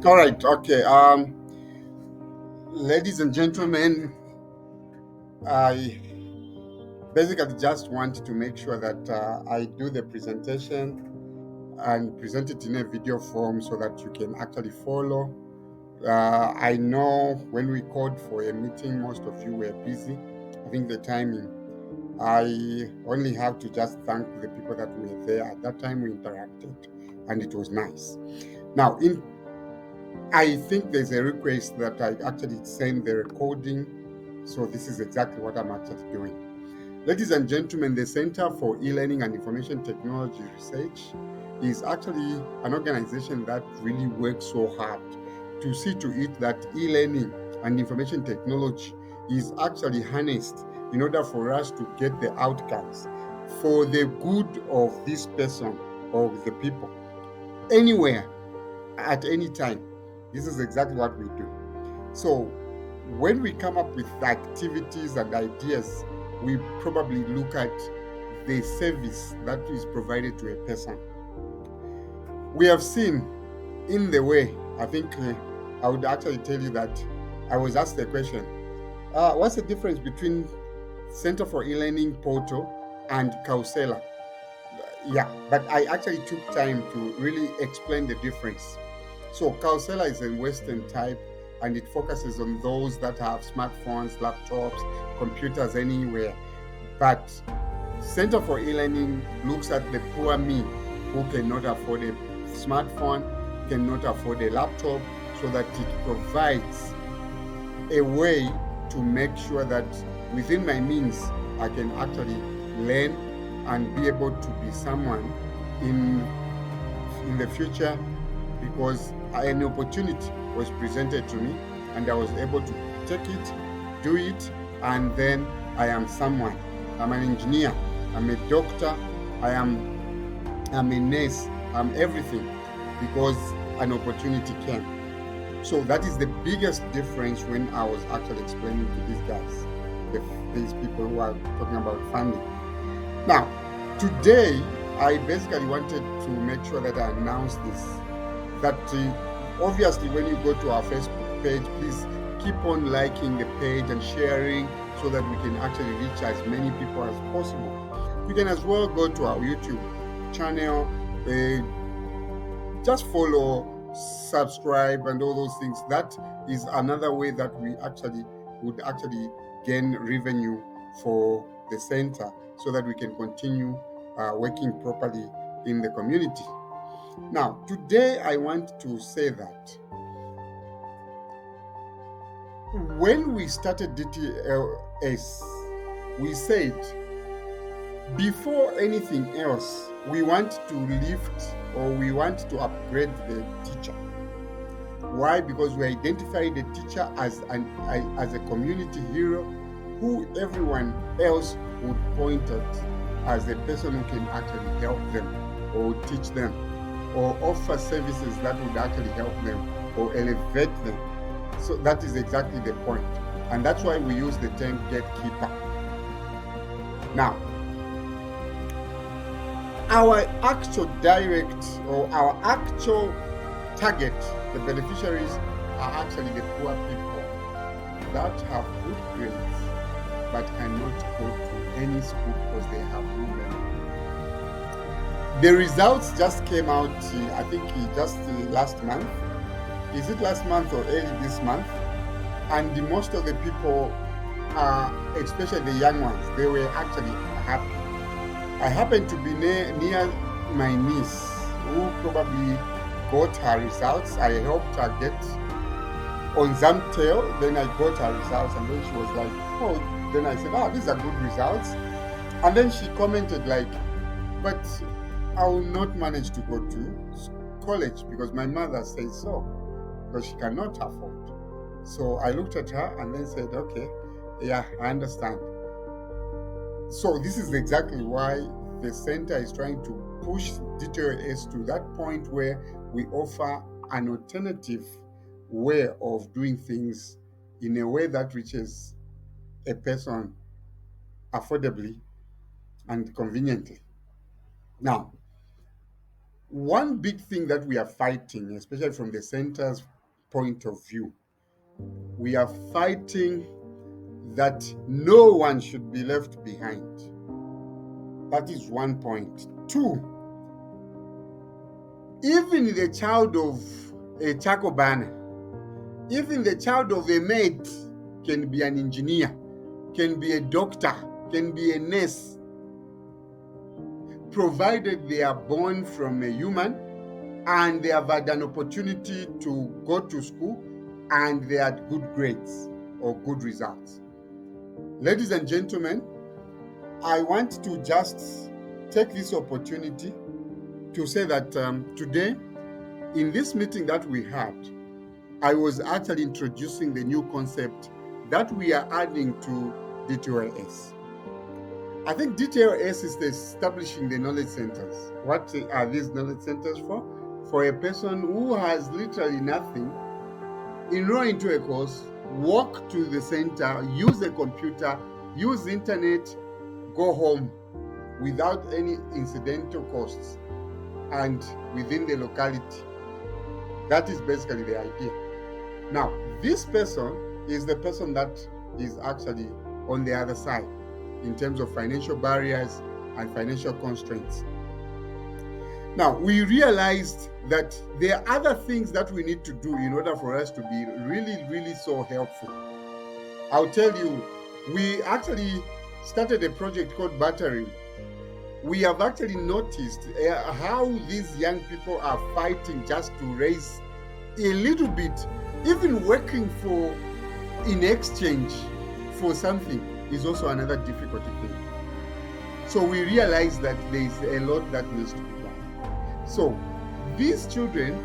All right. Okay. Ladies and gentlemen, I basically just want to make sure that I do the presentation and present it in a video form so that you can actually follow. I know when we called for a meeting, most of you were busy. I think the timing. I only have to just thank the people that were there at that time. We interacted, and it was nice. Now, in I think there's a request that I actually send the recording. So this is exactly what I'm actually doing. Ladies and gentlemen, the Center for E-Learning and Information Technology Research is actually an organization that really works so hard to see to it that e-learning and information technology is actually harnessed in order for us to get the outcomes for the good of this person or the people anywhere at any time. This is exactly what we do. So, when we come up with activities and ideas, we probably look at the service that is provided to a person. We have seen in the way, I think I would actually tell you that I was asked a question, what's the difference between Center for E-Learning portal and Coursera? Yeah, but I actually took time to really explain the difference. So Coursera is a Western type, and it focuses on those that have smartphones, laptops, computers anywhere. But Center for E-Learning looks at the poor me who cannot afford a smartphone, cannot afford a laptop, so that it provides a way to make sure that within my means I can actually learn and be able to be someone in the future, because an opportunity was presented to me and I was able to take it, do it, and then I am someone. I'm an engineer, I'm a doctor, I'm a nurse, I'm everything because an opportunity came. So that is the biggest difference when I was actually explaining to these guys, these people who are talking about funding. Now, today, I basically wanted to make sure that I announce this. That obviously, when you go to our Facebook page, please keep on liking the page and sharing so that we can actually reach as many people as possible. You can as well go to our YouTube channel, just follow, subscribe, and all those things. That is another way that we actually would actually gain revenue for the center so that we can continue working properly in the community. Now, today I want to say that when we started DTLS, we said before anything else, we want to lift or we want to upgrade the teacher. Why? Because we identify the teacher as a community hero who everyone else would point at as a person who can actually help them or teach them or offer services that would actually help them or elevate them. So that is exactly the point. And that's why we use the term gatekeeper. Now, our actual direct or our actual target, the beneficiaries, are actually the poor people that have good grades but cannot go to any school because they have no money. The results just came out, I think just last month. Is it last month or early this month? And most of the people, especially the young ones, they were actually happy. I happened to be near my niece who probably got her results. I helped her get on Zamtail, then I got her results, and then she was like, oh, then I said, oh, these are good results. And then she commented like, but I will not manage to go to college because my mother says so, because she cannot afford. So I looked at her and then said, okay, yeah, I understand. So this is exactly why the center is trying to push DTOS to that point where we offer an alternative way of doing things in a way that reaches a person affordably and conveniently. Now, one big thing that we are fighting, especially from the center's point of view, we are fighting that no one should be left behind. That is one point. Two, even the child of a Chakobana, even the child of a mate can be an engineer, can be a doctor, can be a nurse, provided they are born from a human and they have had an opportunity to go to school and they had good grades or good results. Ladies and gentlemen, I want to just take this opportunity to say that today, in this meeting that we had, I was actually introducing the new concept that we are adding to DTLS. I think DTLS is establishing the knowledge centers. What are these knowledge centers for? For a person who has literally nothing, enroll into a course, walk to the center, use a computer, use internet, go home without any incidental costs and within the locality. That is basically the idea. Now, this person is the person that is actually on the other side in terms of financial barriers and financial constraints. Now, we realized that there are other things that we need to do in order for us to be really, really so helpful. I'll tell you, we actually started a project called Battering. We have actually noticed how these young people are fighting just to raise a little bit, even working for in exchange for something is also another difficult thing. So we realize that there is a lot that needs to be done. So these children,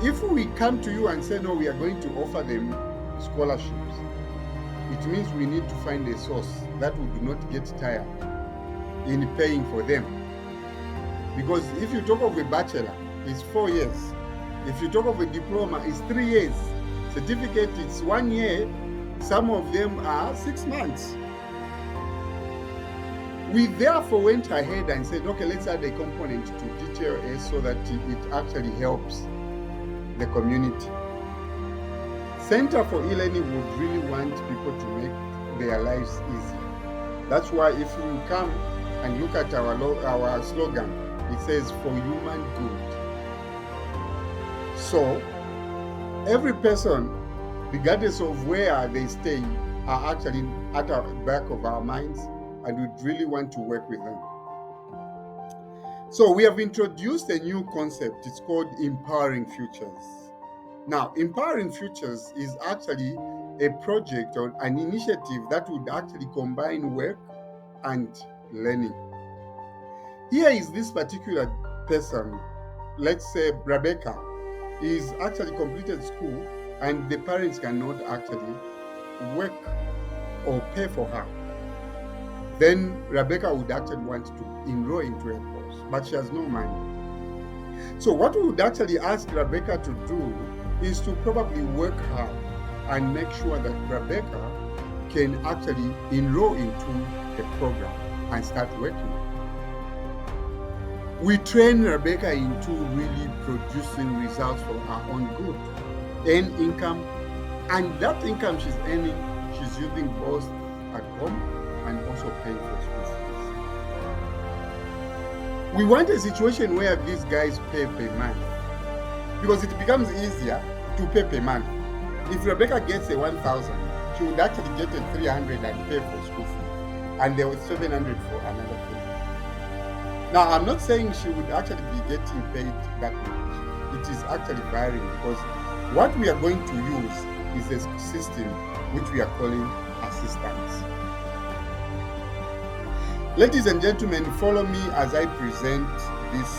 if we come to you and say, no, we are going to offer them scholarships, it means we need to find a source that we do not get tired in paying for them. Because if you talk of a bachelor, it's 4 years. If you talk of a diploma, it's 3 years. Certificate, it's 1 year. Some of them are 6 months. We therefore went ahead and said, okay, let's add a component to DTLS so that it actually helps the community. Center for e-learning would really want people to make their lives easier. That's why if you come and look at our slogan, it says for human good. So every person, regardless of where they stay, are actually at the back of our minds, and we really want to work with them. So we have introduced a new concept. It's called Empowering Futures. Now, Empowering Futures is actually a project or an initiative that would actually combine work and learning. Here is this particular person, let's say Rebecca, is actually completed school and the parents cannot actually work or pay for her. Then Rebecca would actually want to enroll into a course, but she has no money. So what we would actually ask Rebecca to do is to probably work hard and make sure that Rebecca can actually enroll into the program and start working. We train Rebecca into really producing results for her own good, earn income, and that income she's earning, she's using both at home and also paying for school fees. We want a situation where these guys pay per month, because it becomes easier to pay per month. If Rebecca gets a 1,000, she would actually get a 300 and pay for school fee, and there was 700 for another thing. Now, I'm not saying she would actually be getting paid that much. It is actually varying, because what we are going to use is a system which we are calling assistance. Ladies and gentlemen, follow me as I present this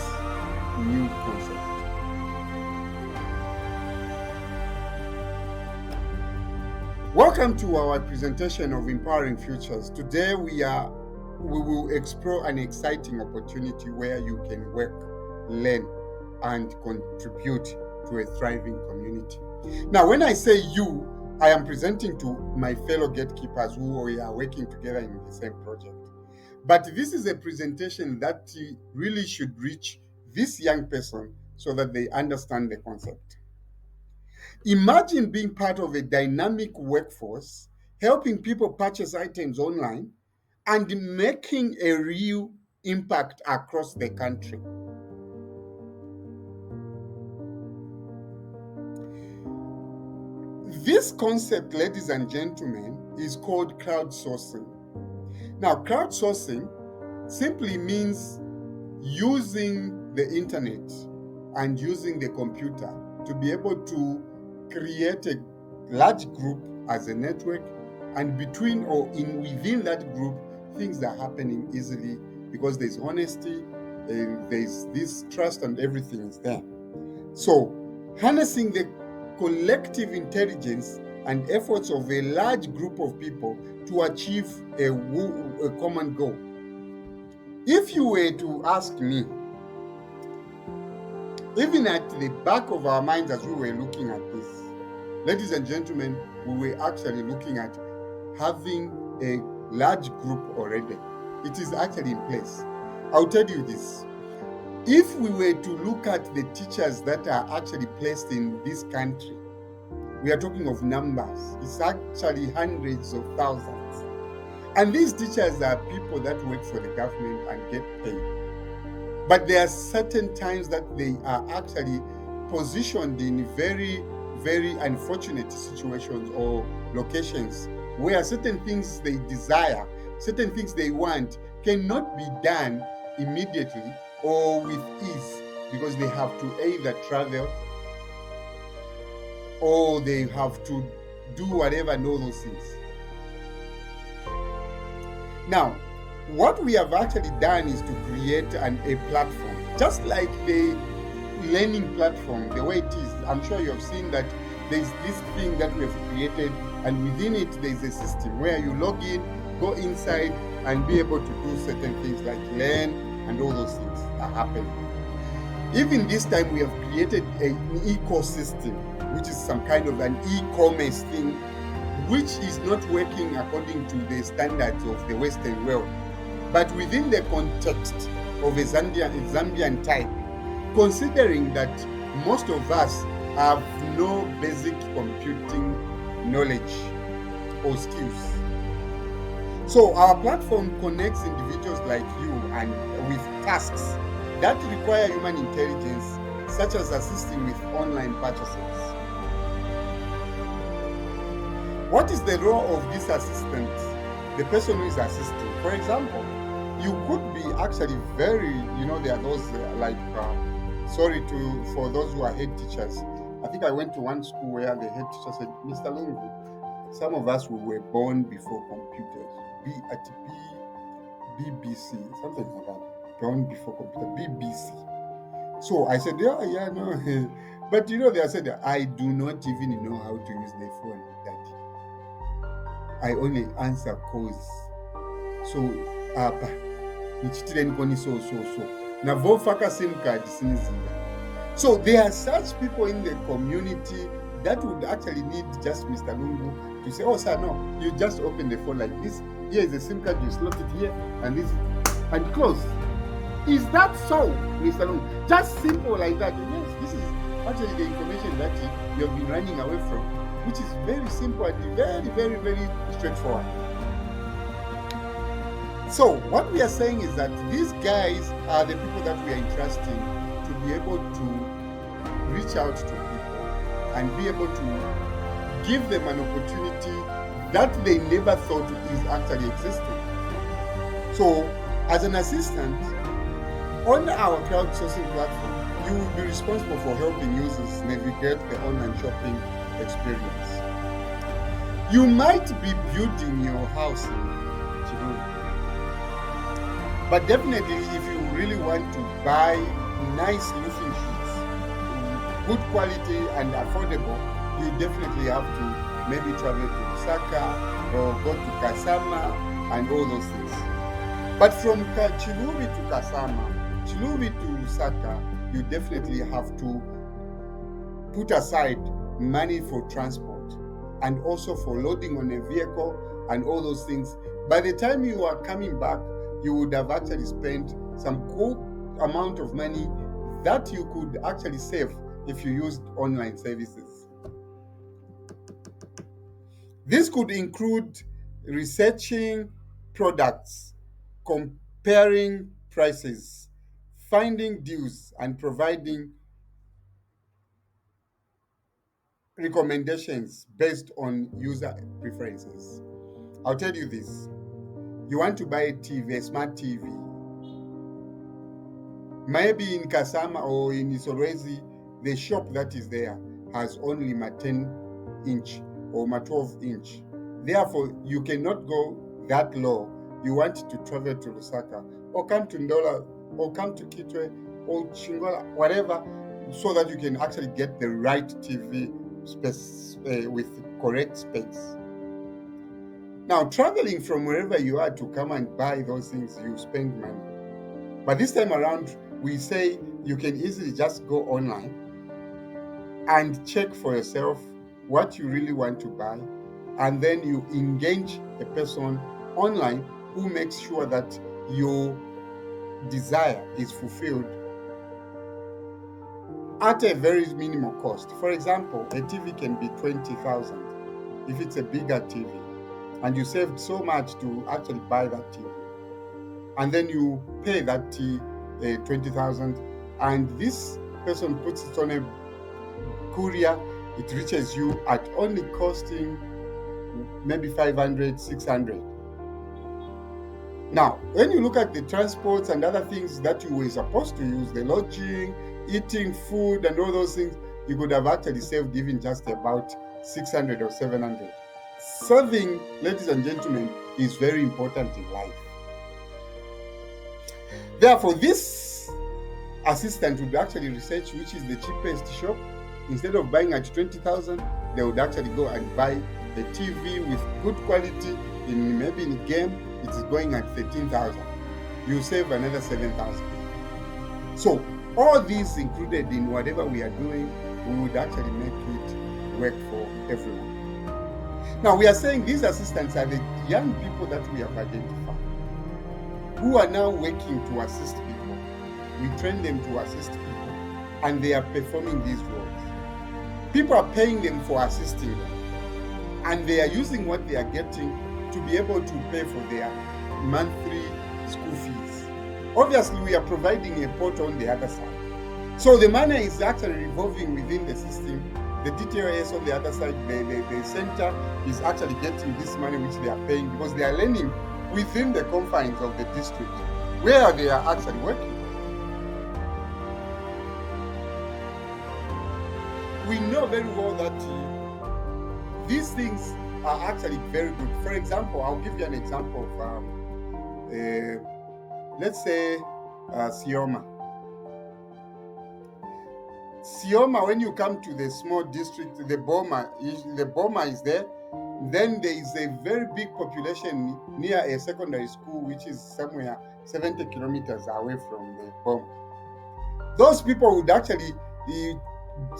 new concept. Welcome to our presentation of Empowering Futures. Today we will explore an exciting opportunity where you can work, learn, and contribute to a thriving community. Now, when I say you, I am presenting to my fellow gatekeepers who we are working together in the same project. But this is a presentation that really should reach this young person so that they understand the concept. Imagine being part of a dynamic workforce, helping people purchase items online and making a real impact across the country. This concept, ladies and gentlemen, is called crowdsourcing. Now, crowdsourcing simply means using the internet and using the computer to be able to create a large group as a network, and between or in within that group, things are happening easily because there's honesty and there's this trust and everything is there. So, harnessing the collective intelligence and efforts of a large group of people to achieve a common goal. If you were to ask me, even at the back of our minds as we were looking at this, ladies and gentlemen, we were actually looking at having a large group already. It is actually in place. I'll tell you this. If we were to look at the teachers that are actually placed in this country, we are talking of numbers. It's actually hundreds of thousands. And these teachers are people that work for the government and get paid. But there are certain times that they are actually positioned in very, very unfortunate situations or locations where certain things they desire, certain things they want cannot be done immediately or with ease because they have to either travel or they have to do whatever and all those things. Now, what we have actually done is to create a platform, just like the learning platform, the way it is. I'm sure you have seen that there's this thing that we have created, and within it, there's a system where you log in, go inside, and be able to do certain things like learn, and all those things are happening. Even this time, we have created an ecosystem, which is some kind of an e-commerce thing, which is not working according to the standards of the Western world, but within the context of a Zambian type, considering that most of us have no basic computing knowledge or skills. So our platform connects individuals like you and with tasks that require human intelligence, such as assisting with online purchases. What is the role of this assistant, the person who is assisting? For example, you could be actually very, there are those for those who are head teachers. I think I went to one school where the head teacher said, Mr. Lungu, some of us were born before computers, BBC, something like that, born before computer, BBC. So I said, yeah, no. But they said, I do not even know how to use the phone, Daddy. I only answer calls. So, so there are such people in the community that would actually need just Mr. Lungu to say, oh sir, no, you just open the phone like this. Here is a SIM card, you slot it here and this and close. Is that so, Mr. Lungu? Just simple like that. Yes, this is actually the information that you have been running away from, which is very simple and very, very, very straightforward. So what we are saying is that these guys are the people that we are entrusting to be able to reach out to people and be able to give them an opportunity that they never thought is actually existing. So as an assistant on our crowdsourcing platform, you will be responsible for helping users navigate the online shopping experience. You might be building your house in Chibu, but definitely if you really want to buy nice roofing sheets, good quality and affordable, you definitely have to maybe travel to Lusaka or go to Kasama and all those things. But from Chilubi to Kasama, Chilubi to Lusaka, you definitely have to put aside money for transport and also for loading on a vehicle and all those things. By the time you are coming back, you would have actually spent some cool amount of money that you could actually save if you used online services. This could include researching products, comparing prices, finding deals, and providing recommendations based on user preferences. I'll tell you this. You want to buy a TV, a smart TV. Maybe in Kasama or in Isolwezi, the shop that is there has only my 10-inch or my 12-inch. Therefore, you cannot go that low. You want to travel to Lusaka or come to Ndola or come to Kitwe or Chingola, whatever, so that you can actually get the right TV space with correct space. Now, traveling from wherever you are to come and buy those things, you spend money. But this time around, we say you can easily just go online and check for yourself what you really want to buy, and then you engage a person online who makes sure that your desire is fulfilled at a very minimal cost. For example, a TV can be 20,000 if it's a bigger TV, and you saved so much to actually buy that TV. And then you pay that 20,000, and this person puts it on a courier. It reaches you at only costing maybe 500, 600. Now, when you look at the transports and other things that you were supposed to use, the lodging, eating food, and all those things, you could have actually saved even just about 600 or 700. Saving, ladies and gentlemen, is very important in life. Therefore, this assistant would actually research which is the cheapest shop. Instead of buying at 20,000, they would actually go and buy a TV with good quality. Maybe in a game, it is going at 13,000. You save another 7,000. So all these included in whatever we are doing, we would actually make it work for everyone. Now, we are saying these assistants are the young people that we have identified, who are now working to assist people. We train them to assist people, and they are performing these roles. People are paying them for assisting them, and they are using what they are getting to be able to pay for their monthly school fees. Obviously, we are providing a pot on the other side. So the money is actually revolving within the system. The DTRS on the other side, the center is actually getting this money which they are paying because they are learning within the confines of the district where they are actually working. We know very well that these things are actually very good. For example, I'll give you an example of, let's say, Sioma. Sioma, when you come to the small district, the Boma is there. Then there is a very big population near a secondary school, which is somewhere 70 kilometers away from the Boma. Those people would actually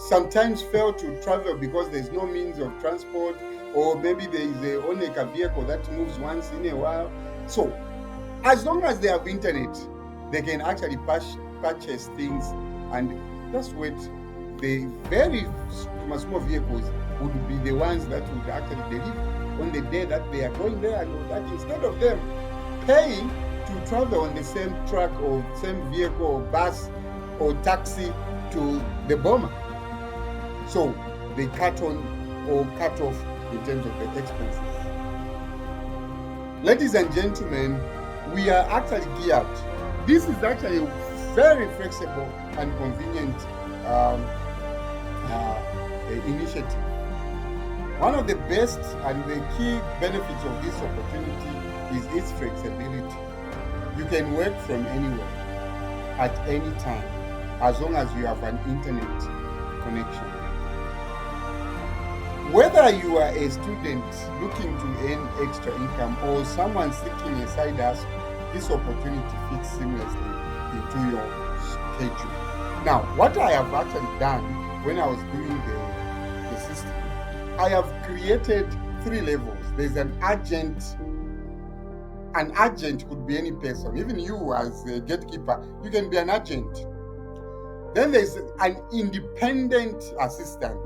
sometimes fail to travel because there's no means of transport, or maybe there is only a vehicle that moves once in a while. So as long as they have internet, they can actually purchase things and just wait. The very small vehicles would be the ones that would actually deliver on the day that they are going there, and that instead of them paying to travel on the same truck or same vehicle or bus or taxi to the Boma. So they cut on or cut off in terms of the expenses. Ladies and gentlemen, we are actually geared. This is actually a very flexible and convenient initiative. One of the best and the key benefits of this opportunity is its flexibility. You can work from anywhere, at any time, as long as you have an internet connection. Whether you are a student looking to earn extra income or someone seeking a side hustle, this opportunity fits seamlessly into your schedule. Now, what I have actually done when I was doing the system, I have created 3 levels. There's an urgent An agent could be any person. Even you as a gatekeeper, you can be an agent. Then there's an independent assistant.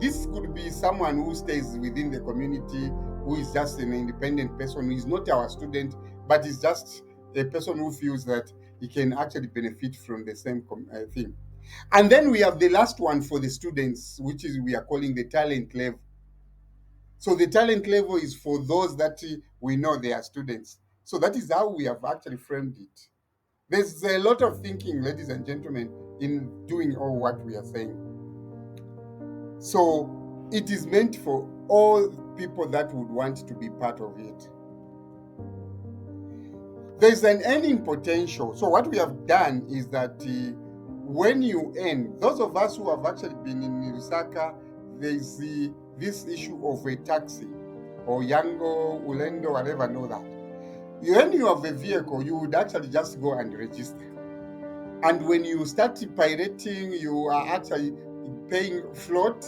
This could be someone who stays within the community, who is just an independent person, who is not our student, but is just a person who feels that he can actually benefit from the same thing. And then we have the last one for the students, which is we are calling the talent level. So the talent level is for those that we know they are students. So that is how we have actually framed it. There's a lot of thinking, ladies and gentlemen, in doing all what we are saying. So it is meant for all people that would want to be part of it. There's an earning potential. So what we have done is that when you earn, those of us who have actually been in Lusaka, there's this issue of a taxi or Yango, Ulendo, whatever, know that. When you have a vehicle, you would actually just go and register. And when you start pirating, you are actually paying float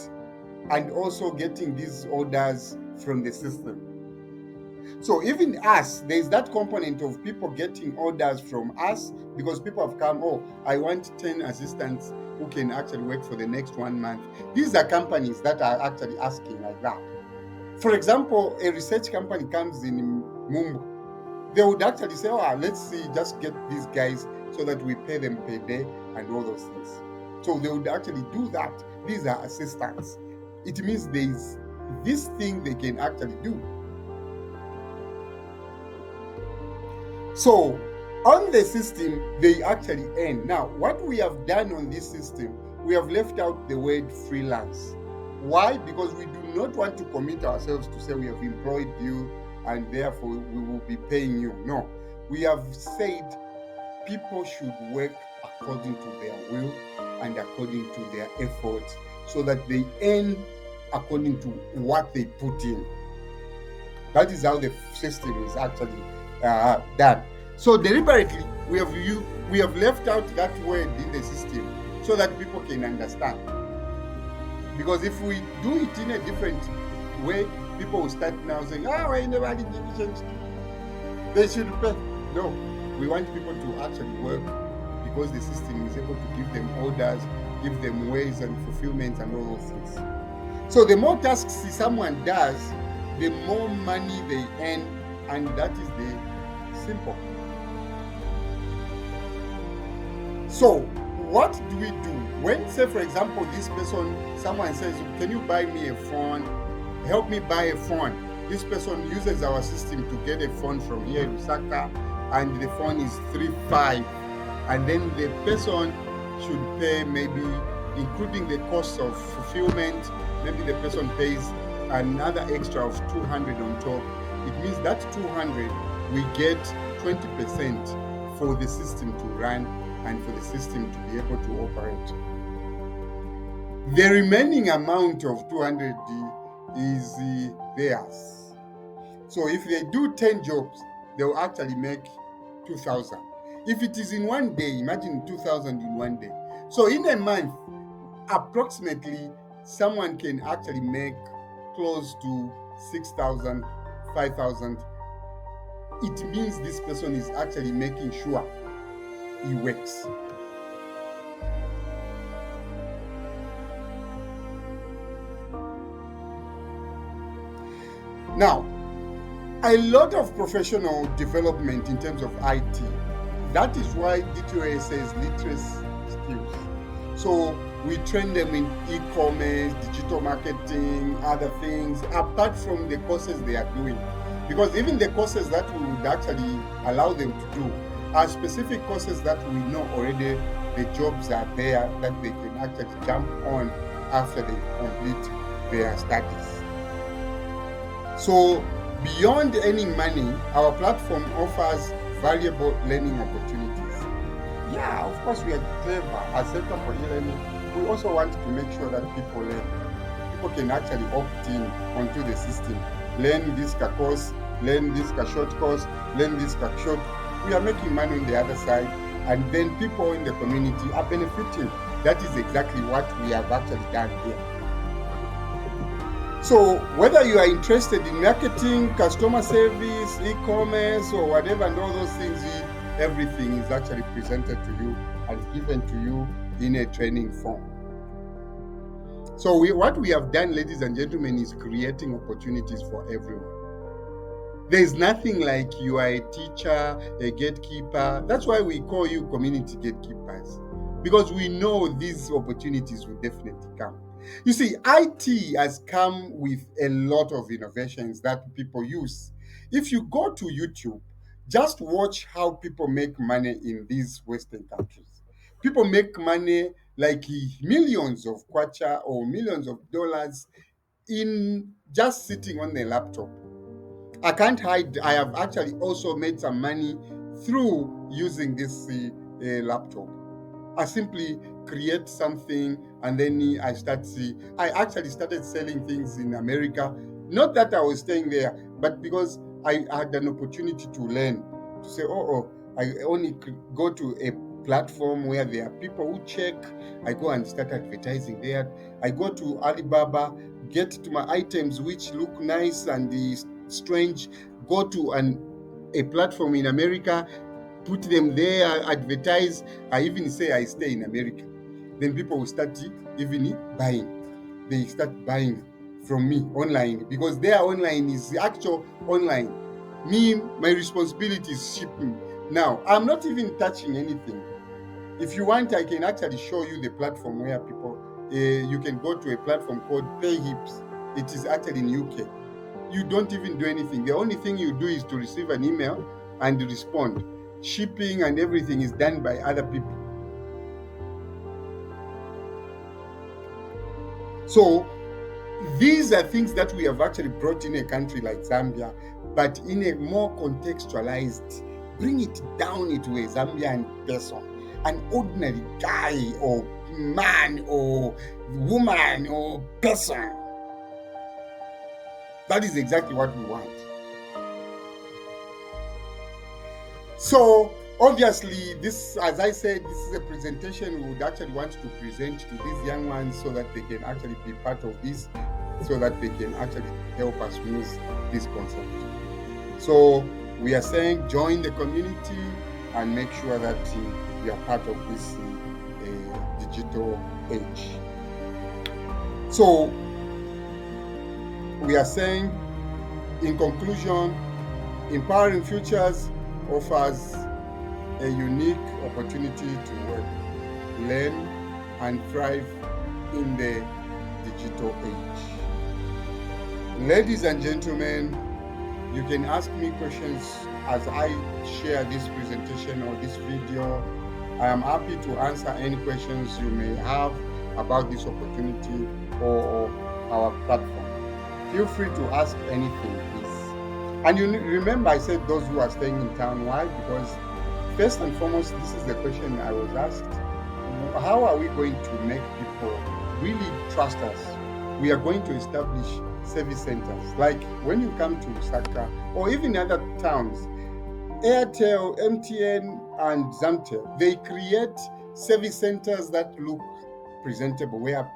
and also getting these orders from the system. So even us, there's that component of people getting orders from us because people have come, oh, I want 10 assistants who can actually work for the next 1 month. These are companies that are actually asking like that. For example, a research company comes in Mumbai. They would actually say, oh, let's see, just get these guys so that we pay them per day and all those things. So they would actually do that. These are assistants. It means there is this thing they can actually do. So on the system, they actually earn. Now, what we have done on this system, we have left out the word freelance. Why? Because we do not want to commit ourselves to say we have employed you and therefore we will be paying you. No, we have said people should work according to their will and according to their efforts so that they earn according to what they put in. That is how the system is actually done. So deliberately, we have left out that word in the system so that people can understand. Because if we do it in a different way, people will start now saying, oh, I never did change. They should pay. No, we want people to actually work because the system is able to give them orders, give them ways and fulfillment and all those things. So the more tasks someone does, the more money they earn, and that is the simple. So what do we do? When, say, for example, this person, someone says, can you buy me a phone? Help me buy a phone. This person uses our system to get a phone from here in Lusaka, and the phone is 3.5. And then the person should pay maybe, including the cost of fulfillment, maybe the person pays another extra of 200 on top. It means that 200, we get 20% for the system to run and for the system to be able to operate. The remaining amount of 200 is theirs. So if they do 10 jobs, they'll actually make 2,000. If it is in 1 day, imagine 2,000 in 1 day. So in a month, approximately, someone can actually make close to 6,000, 5,000. It means this person is actually making sure he works. Now, a lot of professional development in terms of IT. That is why DTOA says literacy skills. So we train them in e-commerce, digital marketing, other things, apart from the courses they are doing. Because even the courses that we would actually allow them to do are specific courses that we know already the jobs are there that they can actually jump on after they complete their studies. So beyond earning money, our platform offers valuable learning opportunities. Yeah, of course, we are clever. As Center for E-Learning, we also want to make sure that people learn. People can actually opt in onto the system. Learn this course, learn this short course, learn this short. We are making money on the other side, and then people in the community are benefiting. That is exactly what we have actually done here. So whether you are interested in marketing, customer service, e-commerce, or whatever, and all those things, everything is actually presented to you and given to you in a training form. So what we have done, ladies and gentlemen, is creating opportunities for everyone. There's nothing like you are a teacher, a gatekeeper. That's why we call you community gatekeepers, because we know these opportunities will definitely come. You see, IT has come with a lot of innovations that people use. If you go to YouTube, just watch how people make money in these Western countries. People make money like millions of kwacha or millions of dollars in just sitting on a laptop. I can't hide. I have actually also made some money through using this laptop. I simply create something and then I start see. I actually started selling things in America. Not that I was staying there, but because I had an opportunity to learn. To say, I only go to a platform where there are people who check. I go and start advertising there. I go to Alibaba, get to my items which look nice and strange. Go to a platform in America, put them there, advertise. I even say I stay in America. Then people will start even buying. They start buying from me online because their online is the actual online. Me, my responsibility is shipping. Now, I'm not even touching anything. If you want, I can actually show you the platform where people, you can go to a platform called pave. It is actually in UK. You don't even do anything. The only thing you do is to receive an email and respond. Shipping and everything is done by other people. So these are things that we have actually brought in a country like Zambia, but in a more contextualized, bring it down into a Zambian person, an ordinary guy or man or woman or person. That is exactly what we want. So obviously, this, as I said, this is a presentation we would actually want to present to these young ones so that they can actually be part of this, so that they can actually help us move this concept. So we are saying join the community and make sure that you are part of this digital age. So we are saying, in conclusion, Empowering Futures offers a unique opportunity to work, learn, and thrive in the digital age. Ladies and gentlemen, you can ask me questions as I share this presentation or this video. I am happy to answer any questions you may have about this opportunity or our platform. Feel free to ask anything, please. And you remember, I said those who are staying in town. Why? Because first and foremost, this is the question I was asked. How are we going to make people really trust us? We are going to establish service centers. Like when you come to Lusaka or even other towns, Airtel, MTN, and Zamtel, they create service centers that look presentable, where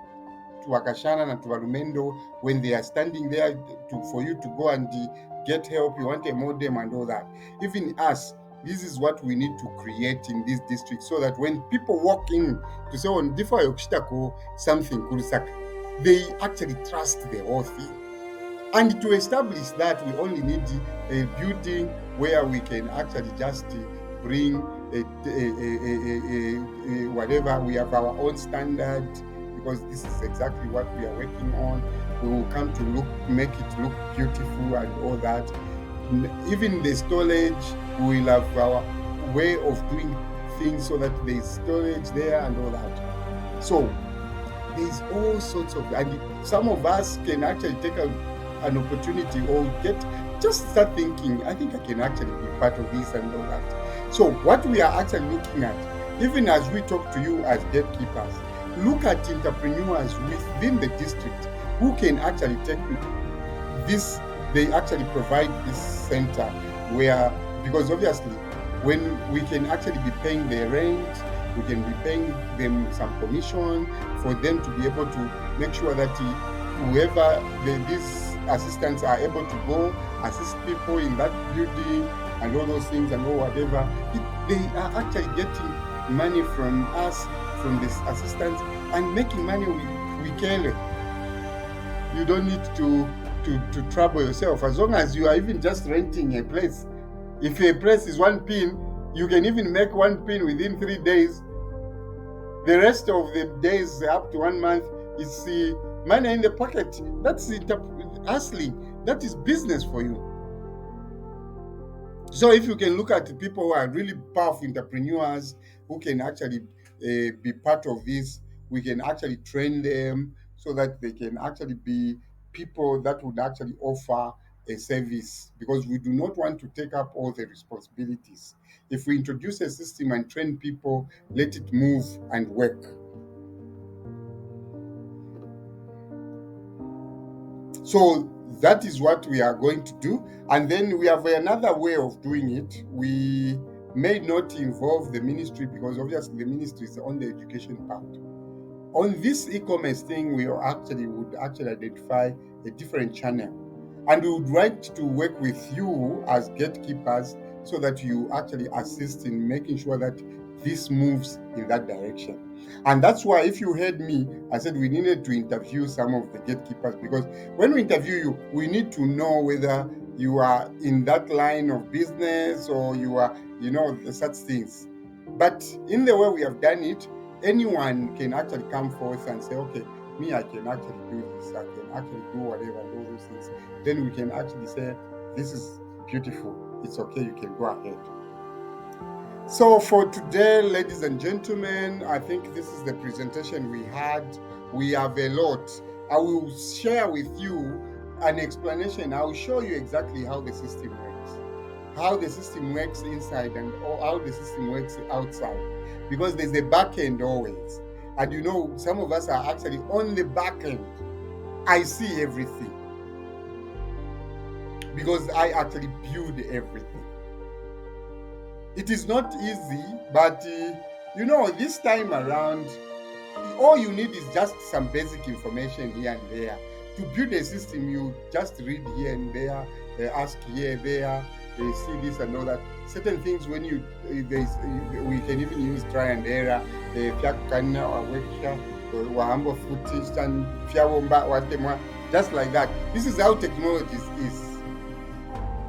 Tuakashana and Tuarumendo, when they are standing there for you to go and get help, you want a modem and all that. Even us, this is what we need to create in this district, so that when people walk in to say on something Kurusaka, they actually trust the whole thing. And to establish that, we only need a building where we can actually just bring whatever. We have our own standard, because this is exactly what we are working on. We will come to make it look beautiful and all that. Even the storage, we will have our way of doing things so that there is storage there and all that. So there's all sorts of, and some of us can actually take an opportunity or just start thinking, I think I can actually be part of this and all that. So what we are actually looking at, even as we talk to you as gatekeepers, look at entrepreneurs within the district who can actually take this. They actually provide this center where, because obviously when we can actually be paying their rent, we can be paying them some commission for them to be able to make sure that whoever these assistants are able to go assist people in that building and all those things and all whatever, they are actually getting money from us, from these assistants, and making money with Kele. You don't need to trouble yourself, as long as you are even just renting a place. If a place is 1 pin, you can even make 1 pin within 3 days. The rest of the days up to 1 month is money in the pocket. That's hustling. That is business for you. So if you can look at people who are really powerful entrepreneurs who can actually be part of this, we can actually train them so that they can actually be people that would actually offer a service, because we do not want to take up all the responsibilities. If we introduce a system and train people, let it move and work. So that is what we are going to do. And then we have another way of doing it. We may not involve the ministry, because obviously the ministry is on the education part. On this e-commerce thing, we would actually identify a different channel. And we would like to work with you as gatekeepers so that you actually assist in making sure that this moves in that direction. And that's why, if you heard me, I said we needed to interview some of the gatekeepers, because when we interview you, we need to know whether you are in that line of business or you are, such things. But in the way we have done it, anyone can actually come forth and say, okay, me, I can actually do this, I can actually do whatever, and all those things. Then we can actually say, this is beautiful, it's okay, you can go ahead. So for today, ladies and gentlemen, I think this is the presentation we had. We have a lot. I will share with you an explanation. I will show you exactly how the system works, how the system works inside and how the system works outside, because there's a back end always. And some of us are actually on the back end. I see everything because I actually build everything. It is not easy, but this time around, all you need is just some basic information here and there. To build a system, you just read here and there, ask here, there, they see this and all that. Certain things, when we can even use try and error, just like that. This is how technology is.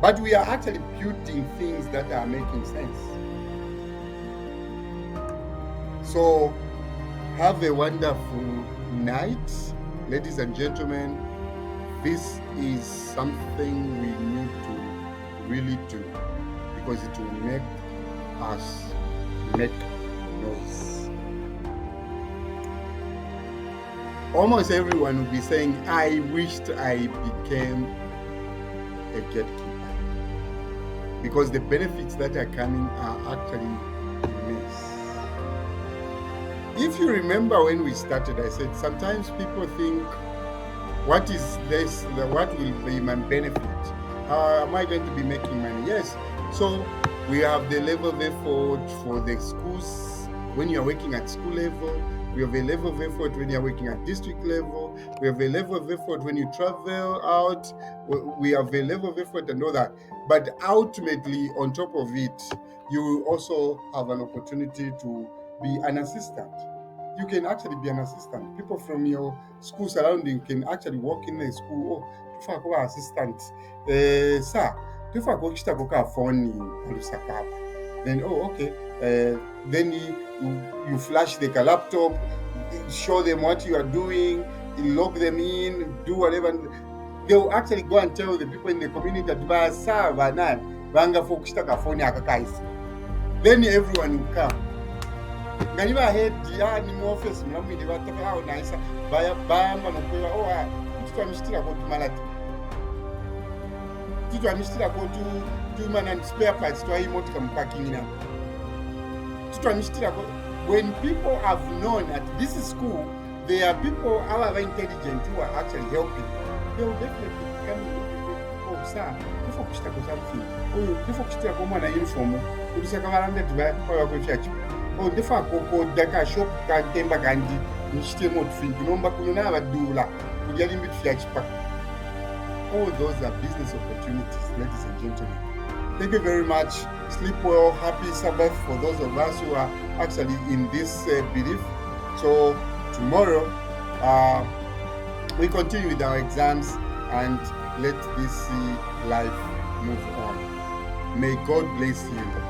But we are actually building things that are making sense. So have a wonderful night, ladies and gentlemen. This is something we need to really do, because it will make us make noise. Almost everyone will be saying, I wished I became a gatekeeper, because the benefits that are coming are actually immense. If you remember when we started, I said sometimes people think, what is this? What will be my benefit? How am I going to be making money? Yes. So we have the level of effort for the schools when you are working at school level. We have a level of effort when you're working at district level. We have a level of effort when you travel out. We have a level of effort and all that. But ultimately, on top of it, you will also have an opportunity to be an assistant. You can actually be an assistant. People from your school surrounding can actually work in the school. Oh, tufa kuwa assistant. Sir, tufa kuwa kuka phone alusakaba. Then, okay. Then you flash the laptop, show them what you are doing, log them in, do whatever. They will actually go and tell the people in the community that then everyone will come. Ngani head ni mu office mlamidi bataka hao naisa bayamba nokuwa mtu amishitira ko tumalati. Mtu amishitira ko tu man and spare parts toimoto parking na. When people have known that this is school, there are people who are intelligent who are actually helping. They will definitely come to sir, before kushita ko something. Before kushita ko mwana uniform, ulisaka varande tuba kwa church. Defa koko daka shop ka temba kandi nchitemu otufinki nomba kuno n'abadduula kulya limbi tufya kipaka. All those are business opportunities, ladies and gentlemen. Thank you very much. Sleep well. Happy Sabbath for those of us who are actually in this belief. So tomorrow we continue with our exams and let this life move on. May God bless you.